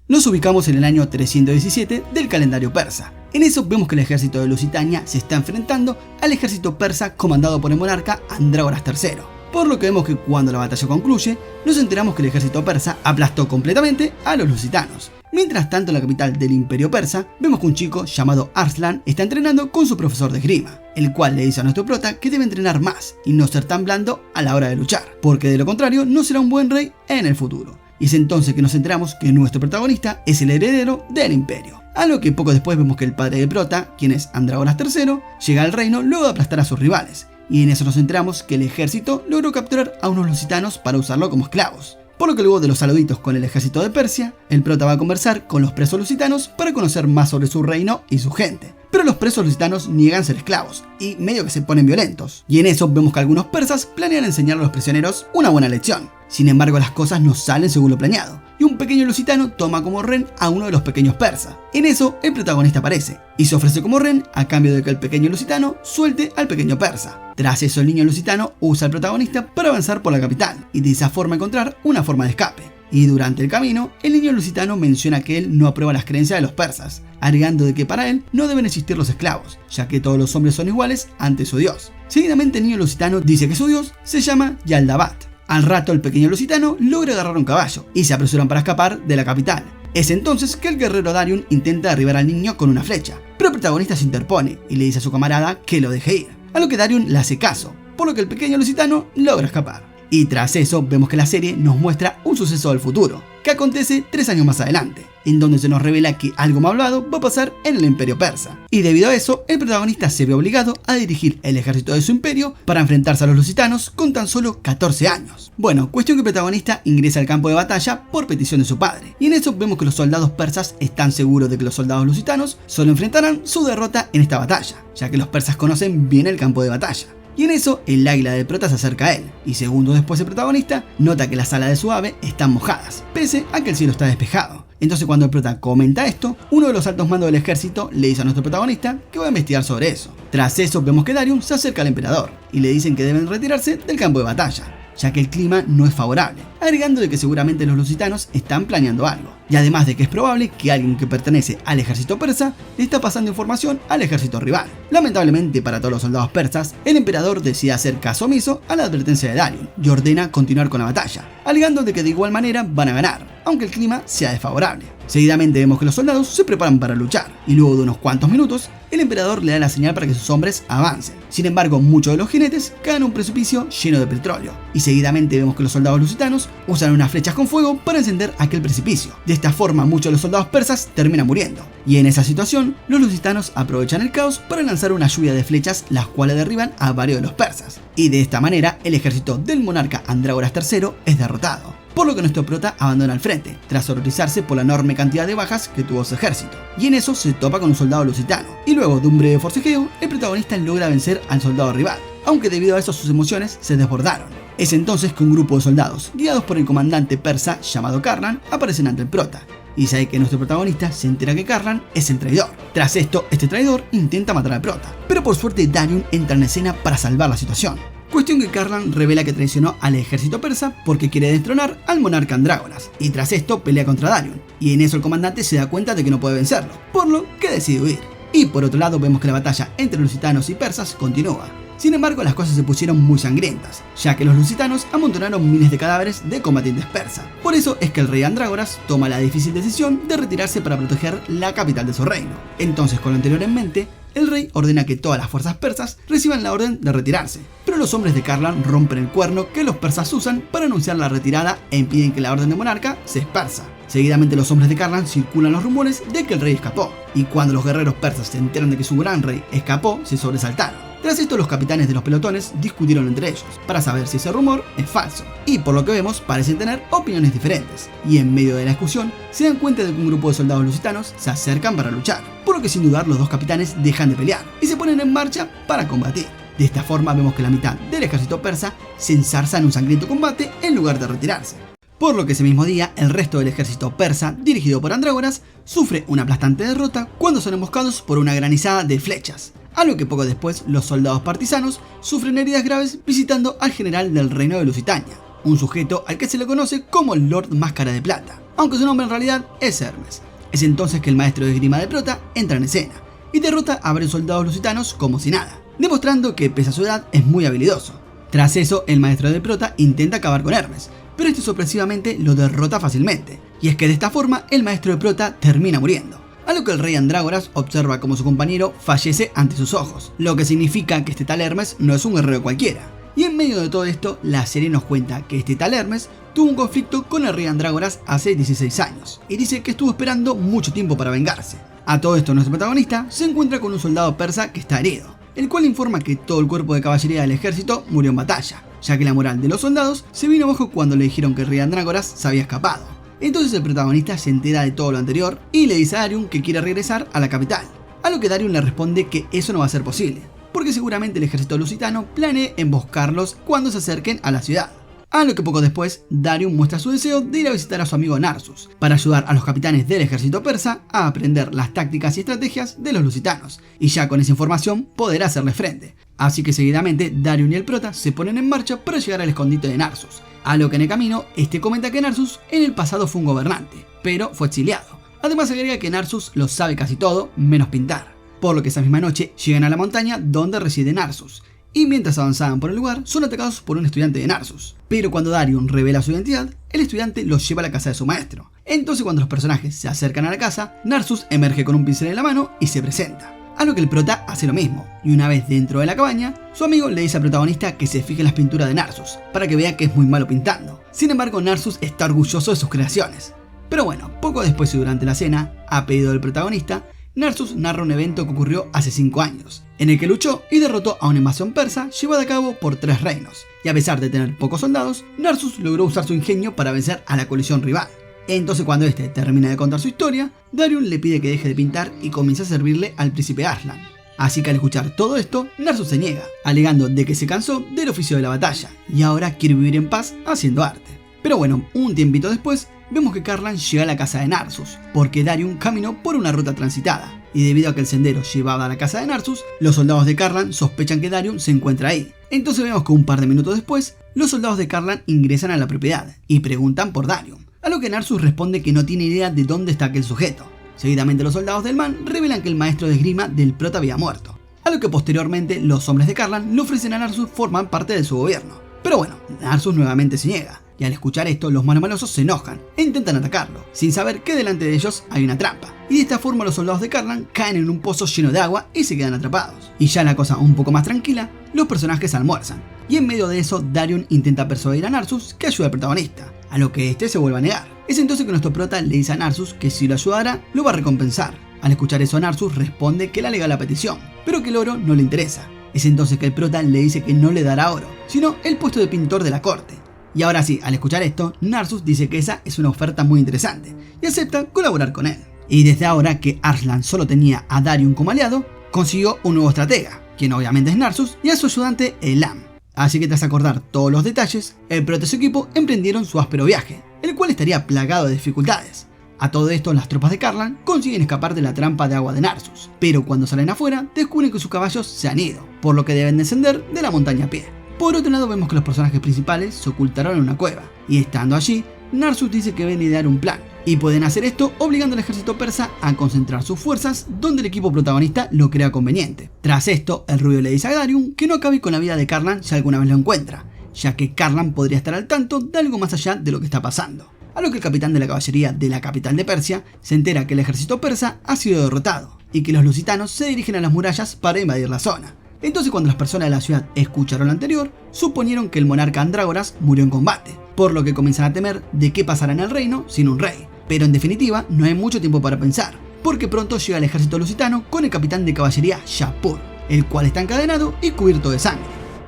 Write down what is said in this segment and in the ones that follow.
Nos ubicamos en el año 317 del calendario persa. En eso vemos que el ejército de Lusitania se está enfrentando al ejército persa comandado por el monarca Andrágoras III. Por lo que vemos que cuando la batalla concluye, nos enteramos que el ejército persa aplastó completamente a los lusitanos. Mientras tanto, en la capital del imperio persa, vemos que un chico llamado Arslan está entrenando con su profesor de esgrima, el cual le dice a nuestro prota que debe entrenar más y no ser tan blando a la hora de luchar, porque de lo contrario no será un buen rey en el futuro. Y es entonces que nos enteramos que nuestro protagonista es el heredero del imperio. A lo que poco después vemos que el padre de prota, quien es Andrágoras III, llega al reino luego de aplastar a sus rivales, y en eso nos enteramos que el ejército logró capturar a unos lusitanos para usarlo como esclavos. Por lo que luego de los saluditos con el ejército de Persia, el prota va a conversar con los presos lusitanos para conocer más sobre su reino y su gente. Pero los presos lusitanos niegan ser esclavos y medio que se ponen violentos. Y en eso vemos que algunos persas planean enseñar a los prisioneros una buena lección. Sin embargo, las cosas no salen según lo planeado, y un pequeño lusitano toma como rehén a uno de los pequeños persas. En eso, el protagonista aparece, y se ofrece como rehén a cambio de que el pequeño lusitano suelte al pequeño persa. Tras eso, el niño lusitano usa al protagonista para avanzar por la capital, y de esa forma encontrar una forma de escape. Y durante el camino, el niño lusitano menciona que él no aprueba las creencias de los persas, agregando de que para él no deben existir los esclavos, ya que todos los hombres son iguales ante su dios. Seguidamente, el niño lusitano dice que su dios se llama Yaldabaoth. Al rato, el pequeño lusitano logra agarrar un caballo y se apresuran para escapar de la capital. Es entonces que el guerrero Darion intenta derribar al niño con una flecha, pero el protagonista se interpone y le dice a su camarada que lo deje ir, a lo que Darion le hace caso, por lo que el pequeño lusitano logra escapar. Y tras eso vemos que la serie nos muestra un suceso del futuro, que acontece 3 años más adelante, en donde se nos revela que algo malvado va a pasar en el imperio persa. Y debido a eso, el protagonista se ve obligado a dirigir el ejército de su imperio para enfrentarse a los lusitanos con tan solo 14 años. Bueno, cuestión que el protagonista ingresa al campo de batalla por petición de su padre, y en eso vemos que los soldados persas están seguros de que los soldados lusitanos solo enfrentarán su derrota en esta batalla, ya que los persas conocen bien el campo de batalla. Y en eso, el águila del prota se acerca a él, y segundos después el protagonista nota que las alas de su ave están mojadas, pese a que el cielo está despejado. Entonces cuando el prota comenta esto, uno de los altos mandos del ejército le dice a nuestro protagonista que va a investigar sobre eso. Tras eso vemos que Darion se acerca al emperador, y le dicen que deben retirarse del campo de batalla, ya que el clima no es favorable, agregando de que seguramente los lusitanos están planeando algo, y además de que es probable que alguien que pertenece al ejército persa le está pasando información al ejército rival. Lamentablemente para todos los soldados persas, el emperador decide hacer caso omiso a la advertencia de Darion y ordena continuar con la batalla, alegando de que de igual manera van a ganar, aunque el clima sea desfavorable. Seguidamente vemos que los soldados se preparan para luchar, y luego de unos cuantos minutos, el emperador le da la señal para que sus hombres avancen. Sin embargo, muchos de los jinetes caen a un precipicio lleno de petróleo, y seguidamente vemos que los soldados lusitanos usan unas flechas con fuego para encender aquel precipicio. De esta forma, muchos de los soldados persas terminan muriendo, y en esa situación, los lusitanos aprovechan el caos para lanzar una lluvia de flechas, las cuales derriban a varios de los persas, y de esta manera, el ejército del monarca Andrágoras III es derrotado. Por lo que nuestro prota abandona el frente, tras horrorizarse por la enorme cantidad de bajas que tuvo su ejército, y en eso se topa con un soldado lusitano, y luego de un breve forcejeo, el protagonista logra vencer al soldado rival, aunque debido a eso sus emociones se desbordaron. Es entonces que un grupo de soldados, guiados por el comandante persa llamado Karlan, aparecen ante el prota, y sabe que nuestro protagonista se entera que Karlan es el traidor. Tras esto, este traidor intenta matar al prota, pero por suerte Darion entra en escena para salvar la situación. Cuestión que Karlan revela que traicionó al ejército persa porque quiere destronar al monarca Andrágoras, y tras esto pelea contra Darion, y en eso el comandante se da cuenta de que no puede vencerlo, por lo que decide huir. Y por otro lado vemos que la batalla entre lusitanos y persas continúa. Sin embargo, las cosas se pusieron muy sangrientas, ya que los lusitanos amontonaron miles de cadáveres de combatientes persas. Por eso es que el rey Andrágoras toma la difícil decisión de retirarse para proteger la capital de su reino. Entonces, con lo anterior en mente, el rey ordena que todas las fuerzas persas reciban la orden de retirarse, pero los hombres de Karlan rompen el cuerno que los persas usan para anunciar la retirada e impiden que la orden de monarca se esparza. Seguidamente los hombres de Karlan circulan los rumores de que el rey escapó, y cuando los guerreros persas se enteran de que su gran rey escapó, se sobresaltaron. Tras esto, los capitanes de los pelotones discutieron entre ellos para saber si ese rumor es falso, y por lo que vemos parecen tener opiniones diferentes, y en medio de la discusión se dan cuenta de que un grupo de soldados lusitanos se acercan para luchar, por lo que sin dudar los dos capitanes dejan de pelear y se ponen en marcha para combatir. De esta forma vemos que la mitad del ejército persa se ensarza en un sangriento combate en lugar de retirarse. Por lo que ese mismo día, el resto del ejército persa, dirigido por Andrágoras, sufre una aplastante derrota cuando son emboscados por una granizada de flechas. A lo que poco después, los soldados partisanos sufren heridas graves visitando al general del reino de Lusitania, un sujeto al que se le conoce como el Lord Máscara de Plata. aunque su nombre en realidad es Hermes. Es entonces que el maestro de esgrima de Prota entra en escena y derrota a varios soldados lusitanos como si nada, demostrando que pese a su edad es muy habilidoso. Tras eso, el maestro de Prota intenta acabar con Hermes, pero este sorpresivamente lo derrota fácilmente, y es que de esta forma el maestro de Prota termina muriendo, a lo que el rey Andrágoras observa como su compañero fallece ante sus ojos, lo que significa que este tal Hermes no es un guerrero cualquiera. Y en medio de todo esto, la serie nos cuenta que este tal Hermes tuvo un conflicto con el rey Andrágoras hace 16 años, y dice que estuvo esperando mucho tiempo para vengarse. A todo esto, nuestro protagonista se encuentra con un soldado persa que está herido, el cual informa que todo el cuerpo de caballería del ejército murió en batalla, ya que la moral de los soldados se vino abajo cuando le dijeron que el rey Andrágoras se había escapado. Entonces el protagonista se entera de todo lo anterior y le dice a Darion que quiere regresar a la capital, a lo que Darion le responde que eso no va a ser posible, porque seguramente el ejército lusitano planee emboscarlos cuando se acerquen a la ciudad. A lo que poco después, Darion muestra su deseo de ir a visitar a su amigo Narsus, para ayudar a los capitanes del ejército persa a aprender las tácticas y estrategias de los lusitanos, y ya con esa información poder hacerles frente. Así que seguidamente Darion y el prota se ponen en marcha para llegar al escondite de Narsus, a lo que en el camino este comenta que Narsus en el pasado fue un gobernante, pero fue exiliado. Además agrega que Narsus lo sabe casi todo, menos pintar, por lo que esa misma noche llegan a la montaña donde reside Narsus, y mientras avanzaban por el lugar son atacados por un estudiante de Narsus. Pero cuando Darion revela su identidad, el estudiante los lleva a la casa de su maestro. Entonces cuando los personajes se acercan a la casa, Narsus emerge con un pincel en la mano y se presenta. A lo que el prota hace lo mismo, y una vez dentro de la cabaña, su amigo le dice al protagonista que se fije en las pinturas de Narsus, para que vea que es muy malo pintando. Sin embargo, Narsus está orgulloso de sus creaciones. Pero bueno, poco después y durante la cena, a pedido del protagonista, Narsus narra un evento que ocurrió hace 5 años, en el que luchó y derrotó a una invasión persa llevada a cabo por 3 reinos, y a pesar de tener pocos soldados, Narsus logró usar su ingenio para vencer a la coalición rival. Entonces cuando este termina de contar su historia, Darion le pide que deje de pintar y comience a servirle al príncipe Arslan. Así que al escuchar todo esto, Narsus se niega, alegando de que se cansó del oficio de la batalla, y ahora quiere vivir en paz haciendo arte. Pero bueno, un tiempito después, vemos que Karlan llega a la casa de Narsus, porque Darion caminó por una ruta transitada, y debido a que el sendero llevaba a la casa de Narsus, los soldados de Karlan sospechan que Darion se encuentra ahí. Entonces vemos que un par de minutos después, los soldados de Karlan ingresan a la propiedad, y preguntan por Darion, a lo que Narsus responde que no tiene idea de dónde está aquel sujeto. Seguidamente los soldados del man revelan que el maestro de esgrima del prota había muerto, a lo que posteriormente los hombres de Karlan le ofrecen a Narsus formar parte de su gobierno. Pero bueno, Narsus nuevamente se niega, y al escuchar esto los manos malosos se enojan e intentan atacarlo, sin saber que delante de ellos hay una trampa, y de esta forma los soldados de Karlan caen en un pozo lleno de agua y se quedan atrapados. Y ya la cosa un poco más tranquila, los personajes almuerzan, y en medio de eso Darion intenta persuadir a Narsus que ayude al protagonista, a lo que este se vuelve a negar. Es entonces que nuestro prota le dice a Narsus que si lo ayudara, lo va a recompensar. Al escuchar eso Narsus responde que le alega la petición, pero que el oro no le interesa. Es entonces que el prota le dice que no le dará oro, sino el puesto de pintor de la corte. Y ahora sí, al escuchar esto, Narsus dice que esa es una oferta muy interesante, y acepta colaborar con él. Y desde ahora que Arslan solo tenía a Darion como aliado, consiguió un nuevo estratega, quien obviamente es Narsus, y a su ayudante Elam. Así que tras acordar todos los detalles, el prota y su equipo emprendieron su áspero viaje, el cual estaría plagado de dificultades. A todo esto, las tropas de Karlan consiguen escapar de la trampa de agua de Narsus, pero cuando salen afuera, descubren que sus caballos se han ido, por lo que deben descender de la montaña a pie. Por otro lado, vemos que los personajes principales se ocultaron en una cueva, y estando allí, Narsus dice que deben idear un plan, y pueden hacer esto obligando al ejército persa a concentrar sus fuerzas donde el equipo protagonista lo crea conveniente. Tras esto, el rubio le dice a Darion que no acabe con la vida de Karlan si alguna vez lo encuentra, ya que Karlan podría estar al tanto de algo más allá de lo que está pasando. A lo que el capitán de la caballería de la capital de Persia se entera que el ejército persa ha sido derrotado, y que los lusitanos se dirigen a las murallas para invadir la zona. Entonces cuando las personas de la ciudad escucharon lo anterior, suponieron que el monarca Andrágoras murió en combate, por lo que comienzan a temer de qué pasará en el reino sin un rey. Pero en definitiva, no hay mucho tiempo para pensar, porque pronto llega el ejército lusitano con el capitán de caballería Shapur, el cual está encadenado y cubierto de sangre.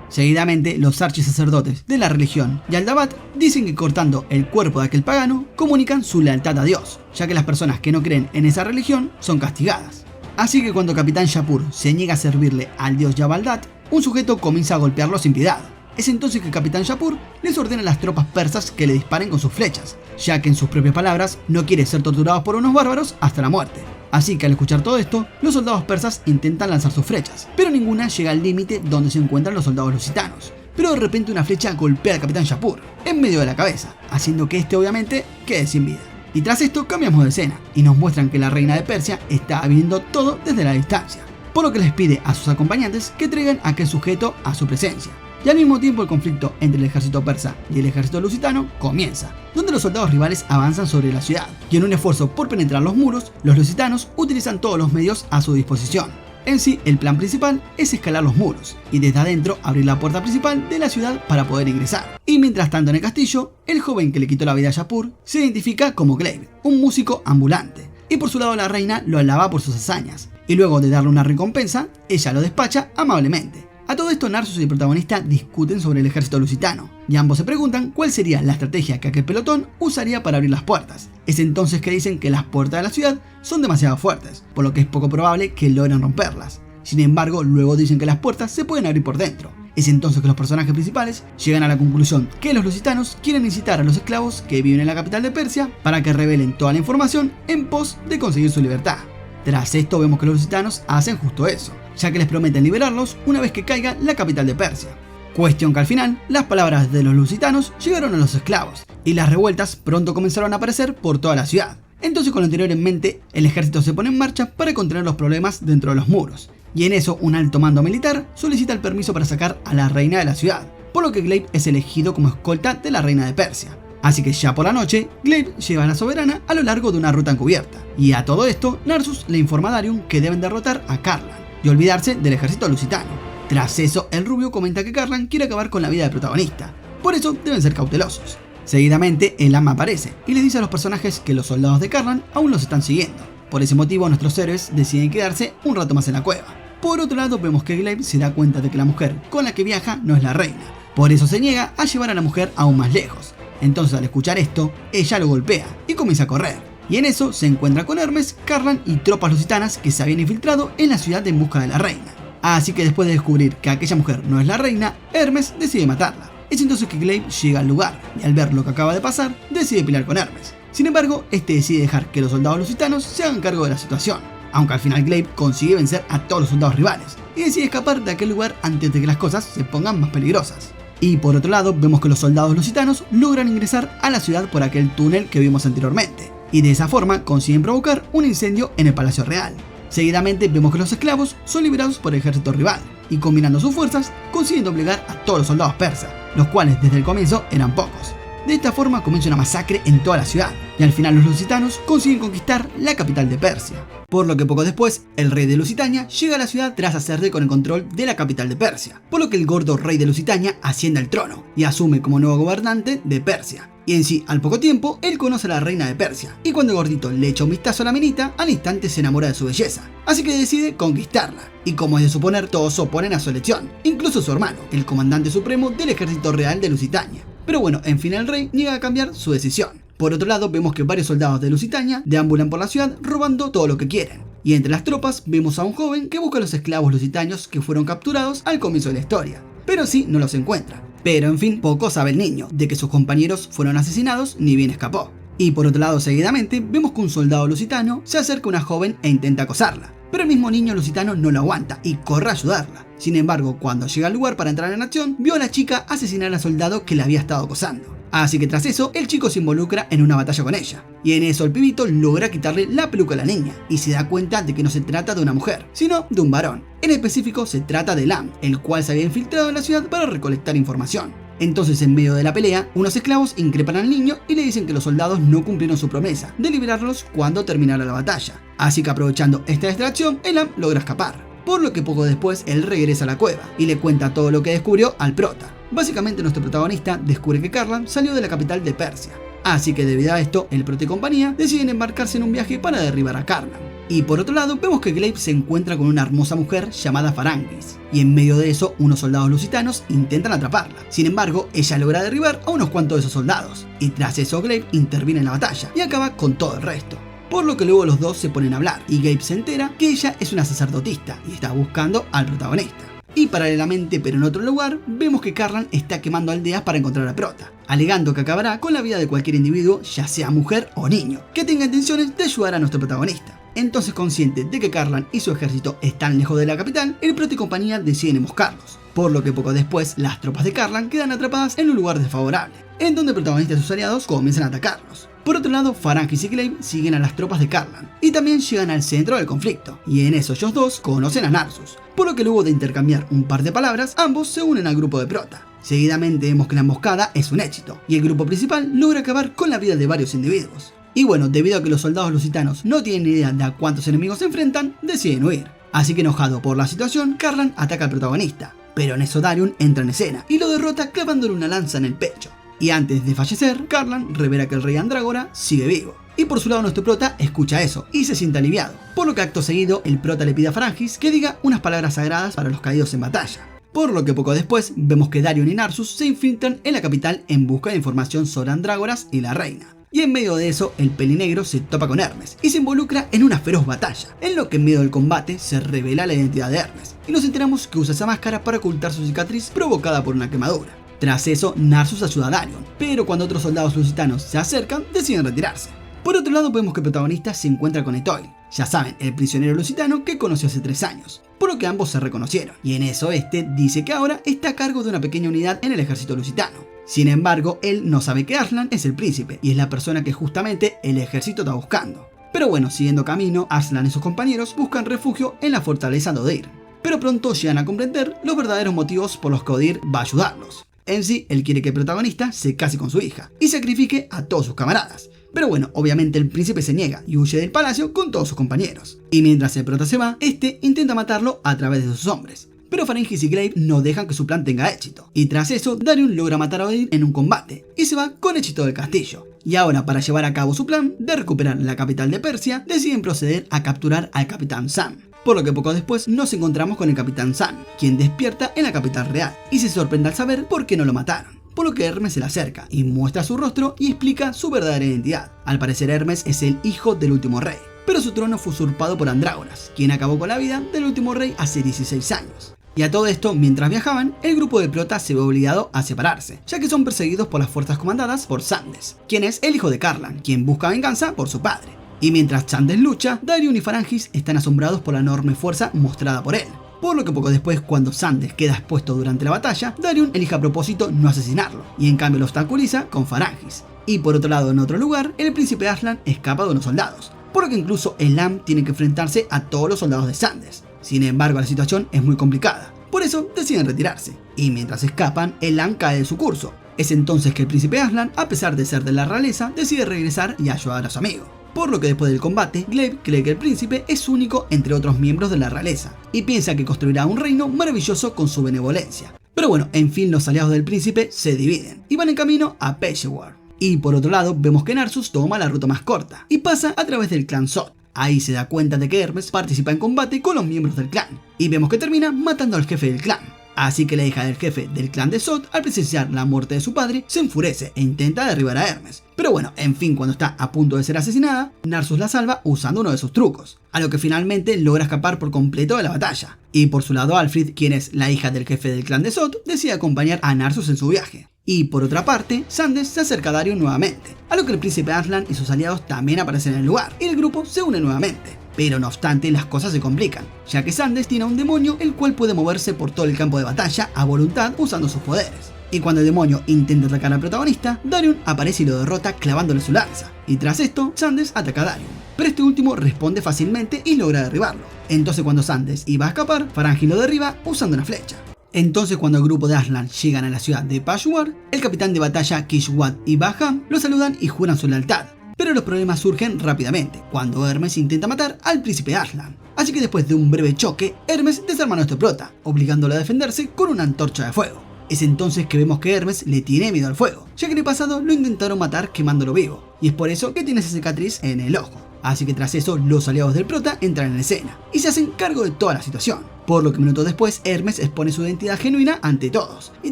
Seguidamente, los archisacerdotes de la religión Yaldabaoth dicen que cortando el cuerpo de aquel pagano, comunican su lealtad a Dios, ya que las personas que no creen en esa religión son castigadas. Así que cuando Capitán Shapur se niega a servirle al dios Jabal-Dhat, un sujeto comienza a golpearlo sin piedad. Es entonces que el Capitán Shapur les ordena a las tropas persas que le disparen con sus flechas, ya que en sus propias palabras no quiere ser torturados por unos bárbaros hasta la muerte. Así que al escuchar todo esto, los soldados persas intentan lanzar sus flechas, pero ninguna llega al límite donde se encuentran los soldados lusitanos. Pero de repente una flecha golpea al Capitán Shapur en medio de la cabeza, haciendo que este obviamente quede sin vida. Y tras esto cambiamos de escena y nos muestran que la reina de Persia está viendo todo desde la distancia, por lo que les pide a sus acompañantes que traigan a aquel sujeto a su presencia. Y al mismo tiempo el conflicto entre el ejército persa y el ejército lusitano comienza, donde los soldados rivales avanzan sobre la ciudad, y en un esfuerzo por penetrar los muros, los lusitanos utilizan todos los medios a su disposición. En sí, el plan principal es escalar los muros, y desde adentro abrir la puerta principal de la ciudad para poder ingresar. Y mientras tanto en el castillo, el joven que le quitó la vida a Shapur se identifica como Glaive, un músico ambulante, y por su lado la reina lo alaba por sus hazañas, y luego de darle una recompensa, ella lo despacha amablemente. A todo esto, Narsus y el protagonista discuten sobre el ejército lusitano, y ambos se preguntan cuál sería la estrategia que aquel pelotón usaría para abrir las puertas. Es entonces que dicen que las puertas de la ciudad son demasiado fuertes, por lo que es poco probable que logren romperlas. Sin embargo, luego dicen que las puertas se pueden abrir por dentro. Es entonces que los personajes principales llegan a la conclusión que los lusitanos quieren incitar a los esclavos que viven en la capital de Persia para que revelen toda la información en pos de conseguir su libertad. Tras esto vemos que los lusitanos hacen justo eso, ya que les prometen liberarlos una vez que caiga la capital de Persia. Cuestión que al final, las palabras de los lusitanos llegaron a los esclavos, y las revueltas pronto comenzaron a aparecer por toda la ciudad. Entonces, con lo anterior en mente, el ejército se pone en marcha para contener los problemas dentro de los muros, y en eso un alto mando militar solicita el permiso para sacar a la reina de la ciudad, por lo que Glaive es elegido como escolta de la reina de Persia. Así que ya por la noche, Glaive lleva a la soberana a lo largo de una ruta encubierta, y a todo esto, Narsus le informa a Darion que deben derrotar a Karlan y olvidarse del ejército lusitano. Tras eso, el rubio comenta que Karlan quiere acabar con la vida del protagonista, por eso deben ser cautelosos. Seguidamente, el ama aparece y les dice a los personajes que los soldados de Karlan aún los están siguiendo. Por ese motivo, nuestros héroes deciden quedarse un rato más en la cueva. Por otro lado, vemos que Glaive se da cuenta de que la mujer con la que viaja no es la reina, por eso se niega a llevar a la mujer aún más lejos. Entonces, al escuchar esto, ella lo golpea y comienza a correr. Y en eso se encuentra con Hermes, Karlan y tropas lusitanas que se habían infiltrado en la ciudad en busca de la reina. Así que después de descubrir que aquella mujer no es la reina, Hermes decide matarla. Es entonces que Glaive llega al lugar y al ver lo que acaba de pasar, decide pelear con Hermes. Sin embargo, este decide dejar que los soldados lusitanos se hagan cargo de la situación, aunque al final Glaive consigue vencer a todos los soldados rivales y decide escapar de aquel lugar antes de que las cosas se pongan más peligrosas. Y por otro lado, vemos que los soldados lusitanos logran ingresar a la ciudad por aquel túnel que vimos anteriormente, y de esa forma consiguen provocar un incendio en el Palacio Real. Seguidamente vemos que los esclavos son liberados por el ejército rival, y combinando sus fuerzas consiguen doblegar a todos los soldados persas, los cuales desde el comienzo eran pocos. De esta forma comienza una masacre en toda la ciudad, y al final los lusitanos consiguen conquistar la capital de Persia. Por lo que poco después, el rey de Lusitania llega a la ciudad tras hacerse con el control de la capital de Persia, por lo que el gordo rey de Lusitania asciende al trono y asume como nuevo gobernante de Persia. Y en sí, al poco tiempo, él conoce a la reina de Persia, y cuando el gordito le echa un vistazo a la minita, al instante se enamora de su belleza, así que decide conquistarla. Y como es de suponer, todos se oponen a su elección, incluso su hermano, el comandante supremo del ejército real de Lusitania. Pero bueno, en fin el rey niega a cambiar su decisión. Por otro lado, vemos que varios soldados de Lusitania deambulan por la ciudad robando todo lo que quieren. Y entre las tropas vemos a un joven que busca a los esclavos lusitanos que fueron capturados al comienzo de la historia, pero sí no los encuentra. Pero en fin, poco sabe el niño de que sus compañeros fueron asesinados ni bien escapó. Y por otro lado, seguidamente, vemos que un soldado lusitano se acerca a una joven e intenta acosarla. Pero el mismo niño lusitano no lo aguanta y corre a ayudarla. Sin embargo, cuando llega al lugar para entrar en acción, vio a la chica asesinar al soldado que la había estado acosando. Así que tras eso, el chico se involucra en una batalla con ella. Y en eso el pibito logra quitarle la peluca a la niña y se da cuenta de que no se trata de una mujer, sino de un varón. En específico se trata de Lam, el cual se había infiltrado en la ciudad para recolectar información. Entonces, en medio de la pelea, unos esclavos increpan al niño y le dicen que los soldados no cumplieron su promesa de liberarlos cuando terminara la batalla. Así que aprovechando esta distracción, Elam logra escapar. Por lo que poco después, él regresa a la cueva y le cuenta todo lo que descubrió al prota. Básicamente, nuestro protagonista descubre que Karlan salió de la capital de Persia. Así que debido a esto, el prota y compañía deciden embarcarse en un viaje para derribar a Karlan. Y por otro lado, vemos que Glaive se encuentra con una hermosa mujer llamada Farangis, y en medio de eso, unos soldados lusitanos intentan atraparla. Sin embargo, ella logra derribar a unos cuantos de esos soldados, y tras eso Glaive interviene en la batalla y acaba con todo el resto. Por lo que luego los dos se ponen a hablar, y Glaive se entera que ella es una sacerdotista y está buscando al protagonista. Y paralelamente, pero en otro lugar, vemos que Karlan está quemando aldeas para encontrar a Prota, alegando que acabará con la vida de cualquier individuo, ya sea mujer o niño, que tenga intenciones de ayudar a nuestro protagonista. Entonces, consciente de que Karlan y su ejército están lejos de la capital, el prota y compañía deciden emboscarlos. Por lo que poco después, las tropas de Karlan quedan atrapadas en un lugar desfavorable, en donde el protagonista y sus aliados comienzan a atacarlos. Por otro lado, Pharangis y Glaive siguen a las tropas de Karlan y también llegan al centro del conflicto, y en eso ellos dos conocen a Narsus, por lo que luego de intercambiar un par de palabras, ambos se unen al grupo de Prota. Seguidamente vemos que la emboscada es un éxito, y el grupo principal logra acabar con la vida de varios individuos. Y bueno, debido a que los soldados lusitanos no tienen ni idea de a cuántos enemigos se enfrentan, deciden huir. Así que enojado por la situación, Karlan ataca al protagonista, pero en eso Darion entra en escena y lo derrota clavándole una lanza en el pecho. Y antes de fallecer, Karlan revela que el rey Andrágora sigue vivo. Y por su lado nuestro prota escucha eso y se siente aliviado, por lo que acto seguido el prota le pide a Pharangis que diga unas palabras sagradas para los caídos en batalla. Por lo que poco después vemos que Darion y Narsus se infiltran en la capital en busca de información sobre Andrágoras y la reina. Y en medio de eso, el pelinegro se topa con Hermes y se involucra en una feroz batalla, en lo que en medio del combate se revela la identidad de Hermes, y nos enteramos que usa esa máscara para ocultar su cicatriz provocada por una quemadura. Tras eso, Narsus ayuda a Darion, pero cuando otros soldados lusitanos se acercan, deciden retirarse. Por otro lado, vemos que el protagonista se encuentra con Etoil, ya saben, el prisionero lusitano que conoció hace 3 años, por lo que ambos se reconocieron, y en eso este dice que ahora está a cargo de una pequeña unidad en el ejército lusitano. Sin embargo, él no sabe que Arslan es el príncipe, y es la persona que justamente el ejército está buscando. Pero bueno, siguiendo camino, Arslan y sus compañeros buscan refugio en la fortaleza de Odir, pero pronto llegan a comprender los verdaderos motivos por los que Odir va a ayudarlos. En sí, él quiere que el protagonista se case con su hija y sacrifique a todos sus camaradas. Pero bueno, obviamente el príncipe se niega y huye del palacio con todos sus compañeros. Y mientras el prota se va, este intenta matarlo a través de sus hombres. Pero Pharangis y Glaive no dejan que su plan tenga éxito. Y tras eso, Darion logra matar a Odir en un combate y se va con éxito del castillo. Y ahora, para llevar a cabo su plan de recuperar la capital de Persia, deciden proceder a capturar al capitán Sam. Por lo que poco después nos encontramos con el capitán Sam, quien despierta en la capital real y se sorprende al saber por qué no lo mataron. Por lo que Hermes se le acerca y muestra su rostro y explica su verdadera identidad. Al parecer Hermes es el hijo del último rey, pero su trono fue usurpado por Andrágoras, quien acabó con la vida del último rey hace 16 años. Y a todo esto, mientras viajaban, el grupo de Prota se ve obligado a separarse, ya que son perseguidos por las fuerzas comandadas por Sandes, quien es el hijo de Karlan, quien busca venganza por su padre. Y mientras Sandes lucha, Darion y Pharangis están asombrados por la enorme fuerza mostrada por él. Por lo que poco después, cuando Sandes queda expuesto durante la batalla, Darion elige a propósito no asesinarlo, y en cambio lo obstaculiza con Pharangis. Y por otro lado, en otro lugar, el príncipe Arslan escapa de unos soldados, por lo que incluso Elam tiene que enfrentarse a todos los soldados de Sandes. Sin embargo, la situación es muy complicada, por eso deciden retirarse, y mientras escapan, Elam cae de su curso. Es entonces que el príncipe Arslan, a pesar de ser de la realeza, decide regresar y ayudar a su amigo. Por lo que después del combate, Glaive cree que el príncipe es único entre otros miembros de la realeza, y piensa que construirá un reino maravilloso con su benevolencia. Pero bueno, en fin, los aliados del príncipe se dividen, y van en camino a Peshawar. Y por otro lado, vemos que Narsus toma la ruta más corta, y pasa a través del clan Sot. Ahí se da cuenta de que Hermes participa en combate con los miembros del clan, y vemos que termina matando al jefe del clan. Así que la hija del jefe del clan de Sot, al presenciar la muerte de su padre, se enfurece e intenta derribar a Hermes. Pero bueno, en fin, cuando está a punto de ser asesinada, Narsus la salva usando uno de sus trucos, a lo que finalmente logra escapar por completo de la batalla. Y por su lado, Alfrid, quien es la hija del jefe del clan de Sot, decide acompañar a Narsus en su viaje. Y por otra parte, Sandes se acerca a Darion nuevamente, a lo que el príncipe Arslan y sus aliados también aparecen en el lugar, y el grupo se une nuevamente. Pero no obstante, las cosas se complican, ya que Sandes tiene a un demonio el cual puede moverse por todo el campo de batalla a voluntad usando sus poderes. Y cuando el demonio intenta atacar al protagonista, Darion aparece y lo derrota clavándole su lanza. Y tras esto, Sandes ataca a Darion, pero este último responde fácilmente y logra derribarlo. Entonces cuando Sandes iba a escapar, Pharangis lo derriba usando una flecha. Entonces cuando el grupo de Arslan llegan a la ciudad de Peshawar, el capitán de batalla Kishwat y Baham lo saludan y juran su lealtad. Pero los problemas surgen rápidamente, cuando Hermes intenta matar al príncipe Arslan. Así que después de un breve choque, Hermes desarma a nuestro prota, obligándolo a defenderse con una antorcha de fuego. Es entonces que vemos que Hermes le tiene miedo al fuego, ya que en el pasado lo intentaron matar quemándolo vivo, y es por eso que tiene esa cicatriz en el ojo. Así que tras eso, los aliados del prota entran en escena, y se hacen cargo de toda la situación. Por lo que minutos después, Hermes expone su identidad genuina ante todos, y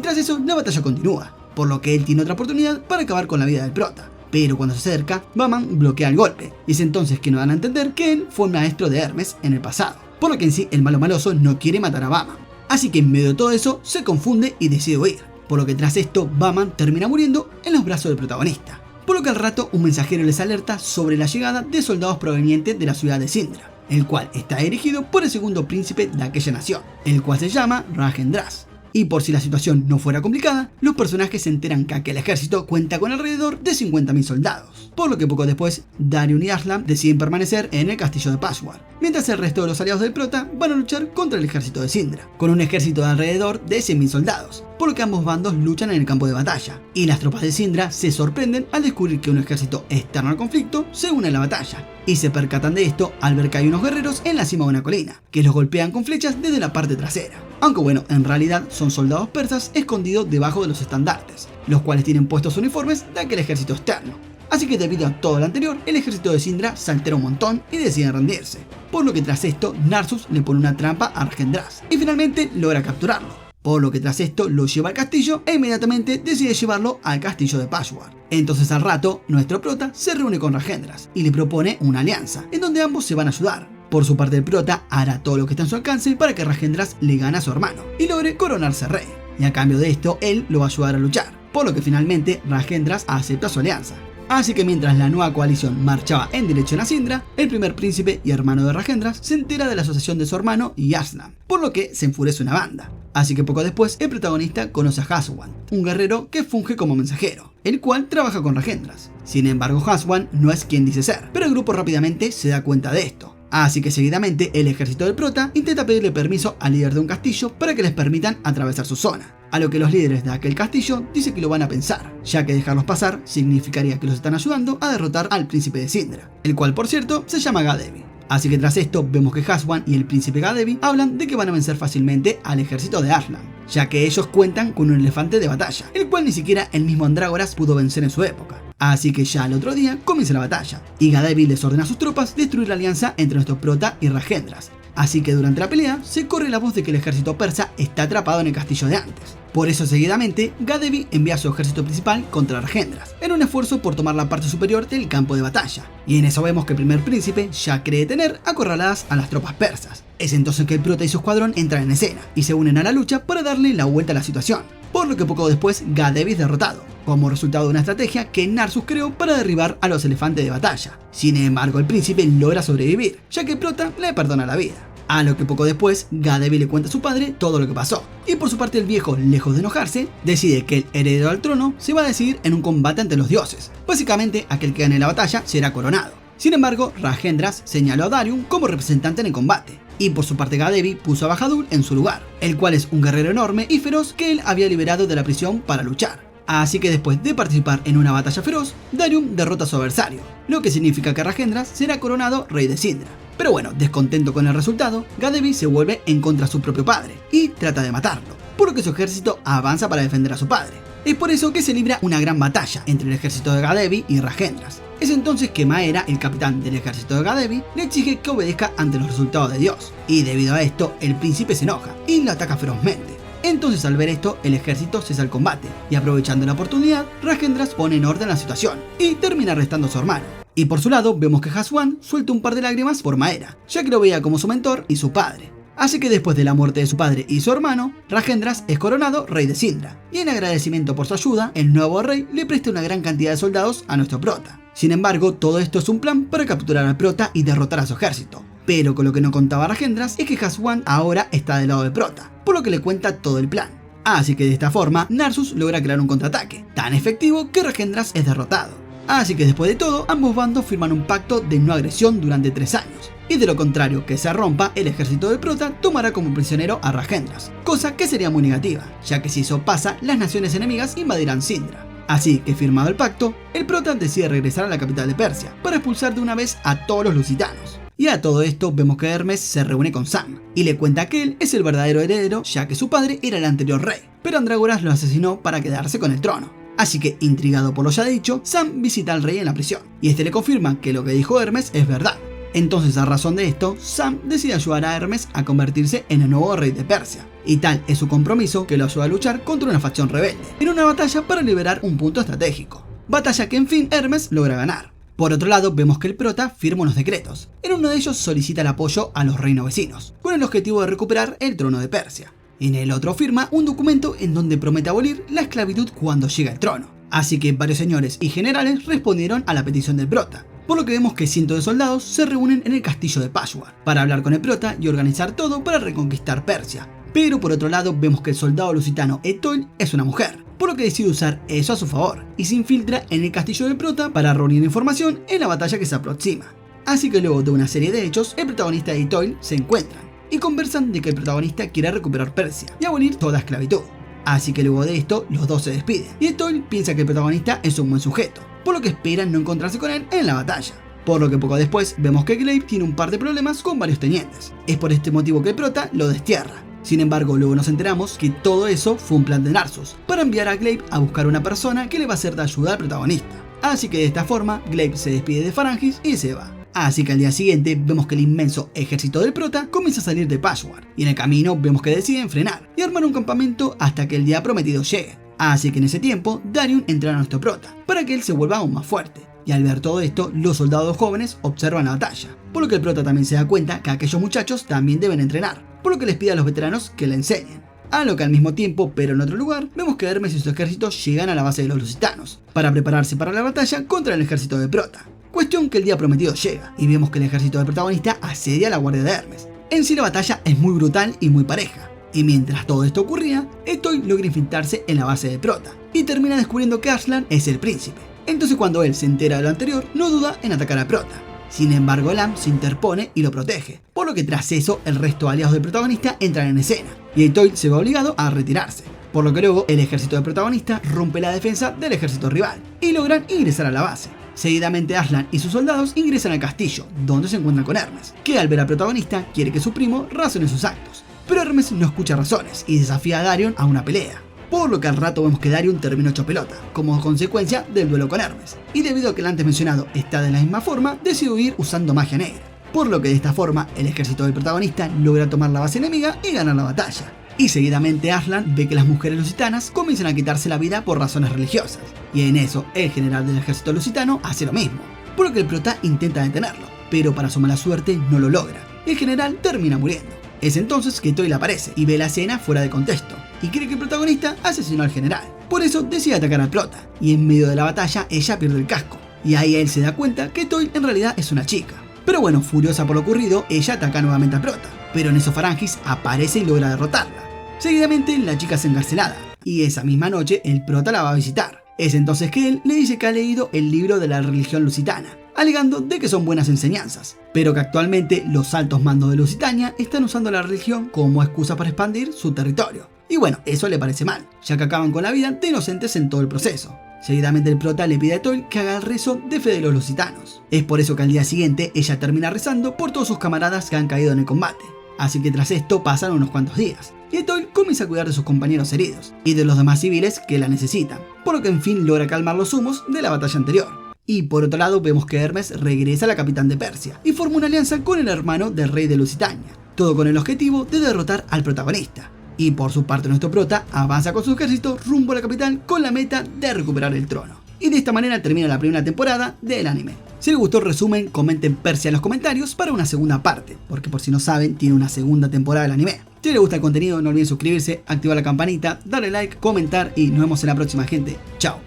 tras eso, la batalla continúa, por lo que él tiene otra oportunidad para acabar con la vida del prota. Pero cuando se acerca, Bahman bloquea el golpe, y es entonces que nos dan a entender que él fue un maestro de Hermes en el pasado, por lo que en sí el malo maloso no quiere matar a Bahman. Así que en medio de todo eso, se confunde y decide huir, por lo que tras esto, Bahman termina muriendo en los brazos del protagonista. Por lo que al rato, un mensajero les alerta sobre la llegada de soldados provenientes de la ciudad de Sindra, el cual está dirigido por el segundo príncipe de aquella nación, el cual se llama Rajendras. Y por si la situación no fuera complicada, los personajes se enteran que aquel ejército cuenta con alrededor de 50.000 soldados, por lo que poco después, Darion y Aslan deciden permanecer en el castillo de Password, mientras el resto de los aliados del prota van a luchar contra el ejército de Syndra, con un ejército de alrededor de 100.000 soldados, por lo que ambos bandos luchan en el campo de batalla, y las tropas de Syndra se sorprenden al descubrir que un ejército externo al conflicto se une a la batalla, y se percatan de esto al ver que hay unos guerreros en la cima de una colina, que los golpean con flechas desde la parte trasera. Aunque bueno, en realidad son soldados persas escondidos debajo de los estandartes, los cuales tienen puestos uniformes de aquel ejército externo. Así que debido a todo lo anterior, el ejército de Syndra se altera un montón y deciden rendirse, por lo que tras esto Narsus le pone una trampa a Ragendras y finalmente logra capturarlo. Por lo que tras esto lo lleva al castillo e inmediatamente decide llevarlo al castillo de Password. Entonces al rato, nuestro prota se reúne con Ragendras y le propone una alianza, en donde ambos se van a ayudar. Por su parte el prota hará todo lo que está en su alcance para que Ragendras le gane a su hermano y logre coronarse rey. Y a cambio de esto, él lo va a ayudar a luchar, por lo que finalmente Ragendras acepta su alianza. Así que mientras la nueva coalición marchaba en dirección a Syndra, el primer príncipe y hermano de Ragendras se entera de la asociación de su hermano y Aslan, por lo que se enfurece una banda. Así que poco después el protagonista conoce a Haswan, un guerrero que funge como mensajero, el cual trabaja con Ragendras. Sin embargo, Haswan no es quien dice ser, pero el grupo rápidamente se da cuenta de esto. Así que seguidamente el ejército del prota intenta pedirle permiso al líder de un castillo para que les permitan atravesar su zona, a lo que los líderes de aquel castillo dicen que lo van a pensar, ya que dejarlos pasar significaría que los están ayudando a derrotar al príncipe de Syndra, el cual por cierto se llama Gadevi. Así que tras esto vemos que Haswan y el príncipe Gadevi hablan de que van a vencer fácilmente al ejército de Aslan, ya que ellos cuentan con un elefante de batalla, el cual ni siquiera el mismo Andrágoras pudo vencer en su época. Así que ya al otro día comienza la batalla, y Gadevi les ordena a sus tropas destruir la alianza entre nuestro prota y Ragendras. Así que durante la pelea se corre la voz de que el ejército persa está atrapado en el castillo de antes. Por eso seguidamente Gadevi envía a su ejército principal contra Ragendras, en un esfuerzo por tomar la parte superior del campo de batalla. Y en eso vemos que el primer príncipe ya cree tener acorraladas a las tropas persas. Es entonces que el prota y su escuadrón entran en escena y se unen a la lucha para darle la vuelta a la situación. Por lo que poco después Gadevi es derrotado, como resultado de una estrategia que Narsus creó para derribar a los elefantes de batalla. Sin embargo, el príncipe logra sobrevivir, ya que el prota le perdona la vida. A lo que poco después, Gadevi le cuenta a su padre todo lo que pasó. Y por su parte el viejo, lejos de enojarse, decide que el heredero al trono se va a decidir en un combate ante los dioses. Básicamente, aquel que gane la batalla será coronado. Sin embargo, Ragendras señaló a Darion como representante en el combate. Y por su parte Gadevi puso a Bahadur en su lugar, el cual es un guerrero enorme y feroz que él había liberado de la prisión para luchar. Así que después de participar en una batalla feroz, Darion derrota a su adversario, lo que significa que Ragendras será coronado rey de Syndra. Pero bueno, descontento con el resultado, Gadevi se vuelve en contra de su propio padre y trata de matarlo, por lo que su ejército avanza para defender a su padre. Es por eso que se libra una gran batalla entre el ejército de Gadevi y Ragendras. Es entonces que Maera, el capitán del ejército de Gadevi, le exige que obedezca ante los resultados de Dios, y debido a esto, el príncipe se enoja y lo ataca ferozmente. Entonces al ver esto, el ejército cesa el combate, y aprovechando la oportunidad, Ragendras pone en orden la situación, y termina arrestando a su hermano. Y por su lado, vemos que Haswan suelta un par de lágrimas por Maera, ya que lo veía como su mentor y su padre. Así que después de la muerte de su padre y su hermano, Ragendras es coronado rey de Syndra, y en agradecimiento por su ayuda, el nuevo rey le presta una gran cantidad de soldados a nuestro prota. Sin embargo, todo esto es un plan para capturar al prota y derrotar a su ejército. Pero con lo que no contaba Ragendras es que Haswan ahora está del lado del prota, por lo que le cuenta todo el plan. Así que de esta forma, Narsus logra crear un contraataque, tan efectivo que Ragendras es derrotado. Así que después de todo, ambos bandos firman un pacto de no agresión durante 3 años. Y de lo contrario que se rompa, el ejército del prota tomará como prisionero a Ragendras, cosa que sería muy negativa, ya que si eso pasa, las naciones enemigas invadirán Syndra. Así que firmado el pacto, el prota decide regresar a la capital de Persia, para expulsar de una vez a todos los lusitanos. Y a todo esto vemos que Hermes se reúne con Sam, y le cuenta que él es el verdadero heredero, ya que su padre era el anterior rey, pero Andrágoras lo asesinó para quedarse con el trono. Así que, intrigado por lo ya dicho, Sam visita al rey en la prisión, y este le confirma que lo que dijo Hermes es verdad. Entonces, a razón de esto, Sam decide ayudar a Hermes a convertirse en el nuevo rey de Persia, y tal es su compromiso que lo ayuda a luchar contra una facción rebelde, en una batalla para liberar un punto estratégico, batalla que en fin Hermes logra ganar. Por otro lado, vemos que el prota firma unos decretos. En uno de ellos solicita el apoyo a los reinos vecinos, con el objetivo de recuperar el trono de Persia. En el otro firma un documento en donde promete abolir la esclavitud cuando llegue al trono. Así que varios señores y generales respondieron a la petición del prota, por lo que vemos que cientos de soldados se reúnen en el castillo de Password para hablar con el prota y organizar todo para reconquistar Persia. Pero por otro lado vemos que el soldado lusitano Etoile es una mujer, por lo que decide usar eso a su favor y se infiltra en el castillo del prota para reunir información en la batalla que se aproxima. Así que luego de una serie de hechos, el protagonista y Etoile se encuentran y conversan de que el protagonista quiere recuperar Persia y abolir toda esclavitud. Así que luego de esto, los dos se despiden y Etoile piensa que el protagonista es un buen sujeto, por lo que esperan no encontrarse con él en la batalla. Por lo que poco después vemos que Glaive tiene un par de problemas con varios tenientes. Es por este motivo que el prota lo destierra. Sin embargo, luego nos enteramos que todo eso fue un plan de Narsus para enviar a Glaive a buscar una persona que le va a ser de ayuda al protagonista. Así que de esta forma, Glaive se despide de Farangis y se va. Así que al día siguiente vemos que el inmenso ejército del prota comienza a salir de Pashwar, y en el camino vemos que deciden frenar y armar un campamento hasta que el día prometido llegue. Así que en ese tiempo, Darion entrena a nuestro prota para que él se vuelva aún más fuerte. Y al ver todo esto, los soldados jóvenes observan la batalla, por lo que el prota también se da cuenta que aquellos muchachos también deben entrenar, por lo que les pide a los veteranos que le enseñen. A lo que al mismo tiempo, pero en otro lugar, vemos que Hermes y su ejército llegan a la base de los lusitanos, para prepararse para la batalla contra el ejército de prota. Cuestión que el día prometido llega, y vemos que el ejército del protagonista asedia a la guardia de Hermes. En sí la batalla es muy brutal y muy pareja, y mientras todo esto ocurría, Etoile logra infiltrarse en la base de prota, y termina descubriendo que Arslan es el príncipe. Entonces cuando él se entera de lo anterior, no duda en atacar a prota. Sin embargo, Lam se interpone y lo protege, por lo que tras eso el resto de aliados del protagonista entran en escena, y Etoile se ve obligado a retirarse, por lo que luego el ejército del protagonista rompe la defensa del ejército rival, y logran ingresar a la base. Seguidamente Arslan y sus soldados ingresan al castillo, donde se encuentran con Hermes, que al ver al protagonista quiere que su primo razone sus actos, pero Hermes no escucha razones y desafía a Darion a una pelea. Por lo que al rato vemos que Darion termina hecho pelota, como consecuencia del duelo con Hermes, y debido a que el antes mencionado está de la misma forma, decide huir usando magia negra, por lo que de esta forma el ejército del protagonista logra tomar la base enemiga y ganar la batalla. Y seguidamente Arslan ve que las mujeres lusitanas comienzan a quitarse la vida por razones religiosas, y en eso el general del ejército lusitano hace lo mismo, por lo que el prota intenta detenerlo, pero para su mala suerte no lo logra, y el general termina muriendo. Es entonces que Etoile aparece y ve la escena fuera de contexto, y cree que el protagonista asesinó al general. Por eso decide atacar al prota, y en medio de la batalla ella pierde el casco, y ahí él se da cuenta que Etoile en realidad es una chica. Pero bueno, furiosa por lo ocurrido, ella ataca nuevamente al prota, pero en eso Farangis aparece y logra derrotarla. Seguidamente la chica es encarcelada, y esa misma noche el prota la va a visitar. Es entonces que él le dice que ha leído el libro de la religión lusitana, alegando de que son buenas enseñanzas, pero que actualmente los altos mandos de Lusitania están usando la religión como excusa para expandir su territorio. Y bueno, eso le parece mal, ya que acaban con la vida de inocentes en todo el proceso. Seguidamente el prota le pide a Etoile que haga el rezo de fe de los lusitanos. Es por eso que al día siguiente ella termina rezando por todos sus camaradas que han caído en el combate. Así que tras esto pasan unos cuantos días, y Etoile comienza a cuidar de sus compañeros heridos, y de los demás civiles que la necesitan, por lo que en fin logra calmar los humos de la batalla anterior. Y por otro lado vemos que Hermes regresa a la capital de Persia, y forma una alianza con el hermano del rey de Lusitania, todo con el objetivo de derrotar al protagonista. Y por su parte nuestro prota avanza con su ejército rumbo a la capital con la meta de recuperar el trono. Y de esta manera termina la primera temporada del anime. Si les gustó el resumen, comenten Persia en los comentarios para una segunda parte, porque por si no saben, tiene una segunda temporada del anime. Si les gusta el contenido, no olviden suscribirse, activar la campanita, darle like, comentar y nos vemos en la próxima, gente. Chao.